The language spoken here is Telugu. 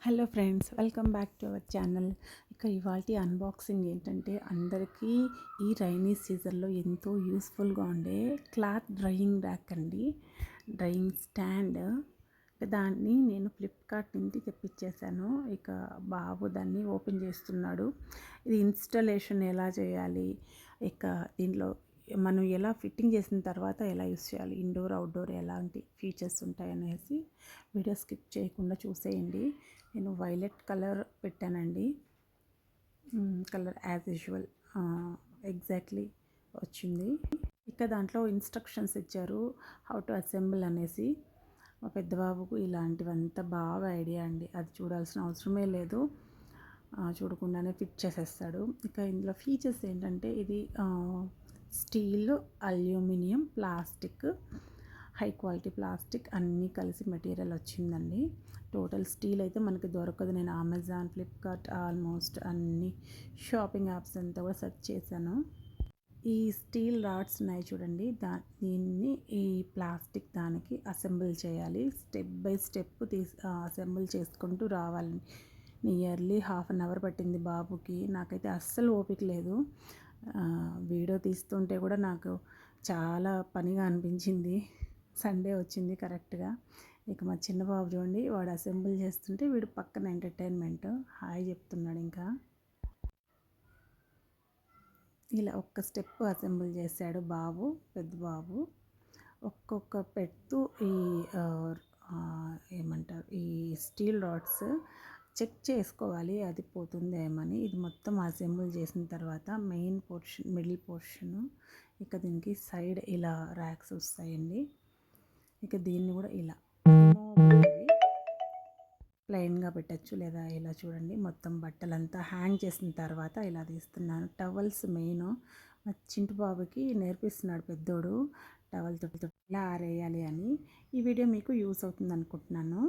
Hello friends, welcome back to our channel. ఇక ఇవాల్టి అన్బాక్సింగ్ ఏంటంటే అందరికీ ఈ రైనీ సీజన్లో ఎంతో యూస్ఫుల్గా ఉండే క్లాత్ డ్రయింగ్ ర్యాక్ అండి. Drying stand. దాన్ని నేను ఫ్లిప్కార్ట్ నుండి తెప్పించేశాను. ఇక బాబు దాన్ని ఓపెన్ చేస్తున్నాడు. ఇది ఇన్స్టాలేషన్ ఎలా చేయాలి, ఇక దీంట్లో మనం ఎలా ఫిట్టింగ్ చేసిన తర్వాత ఎలా యూస్ చేయాలి, ఇండోర్ అవుట్డోర్ ఎలాంటి ఫీచర్స్ ఉంటాయనేసి వీడియో స్కిప్ చేయకుండా చూసేయండి. నేను వైలెట్ కలర్ పెట్టానండి. కలర్ యాజ్ యూజువల్ ఎగ్జాక్ట్లీ వచ్చింది. ఇక దాంట్లో ఇన్స్ట్రక్షన్స్ ఇచ్చారు హౌ టు అసెంబుల్ అనేసి. మా పెద్ద బాబుకు ఇలాంటివంతా బాగా ఐడియా అండి. అది చూడాల్సిన అవసరమే లేదు, చూడకుండానే ఫిట్ చేసేస్తాడు. ఇక ఇందులో ఫీచర్స్ ఏంటంటే ఇది steel, aluminium, plastic, high quality plastic అన్నీ కలిసి మెటీరియల్ వచ్చిందండి. టోటల్ స్టీల్ అయితే మనకి దొరకదు. నేను అమెజాన్, ఫ్లిప్కార్ట్ ఆల్మోస్ట్ అన్ని షాపింగ్ యాప్స్ అంతా కూడా సెర్చ్ చేశాను. ఈ స్టీల్ రాడ్స్ ఉన్నాయి చూడండి, దీన్ని ఈ ప్లాస్టిక్ దానికి అసెంబుల్ చేయాలి. స్టెప్ బై స్టెప్ అసెంబుల్ చేసుకుంటూ రావాలి. నియర్లీ ½ అవర్ పట్టింది బాబుకి. నాకైతే అస్సలు ఓపిక లేదు. వీడియో తీస్తుంటే కూడా నాకు చాలా పనిగా అనిపించింది. సండే వచ్చింది కరెక్ట్గా. ఇక మా చిన్న బాబు చూడండి, వాడు అసెంబుల్ చేస్తుంటే వీడు పక్కన ఎంటర్టైన్మెంట్ హాయ్ చెప్తున్నాడు. ఇంకా ఇలా ఒక్క స్టెప్ అసెంబుల్ చేశాడు బాబు, పెద్ద బాబు. ఒక్కొక్క పెడుతూ ఈ ఏమంటారు, ఈ స్టీల్ రాడ్స్ చెక్ చేసుకోవాలి అది పోతుందేమని. ఇది మొత్తం అసెంబుల్ చేసిన తర్వాత మెయిన్ పోర్షన్, మిడిల్ పోర్షను, ఇక దీనికి సైడ్ ఇలా ర్యాక్స్ వస్తాయండి. ఇక దీన్ని కూడా ఇలా ప్లెయిన్గా పెట్టచ్చు, లేదా ఇలా చూడండి మొత్తం బట్టలంతా హ్యాంగ్ చేసిన తర్వాత ఇలా తీస్తున్నాను. Towels main. మా చింటు బాబుకి నేర్పిస్తున్నాడు పెద్దోడు టవల్ తొట్టి ఇలా ఆరేయాలి అని. ఈ వీడియో మీకు యూస్ అవుతుంది అనుకుంటున్నాను.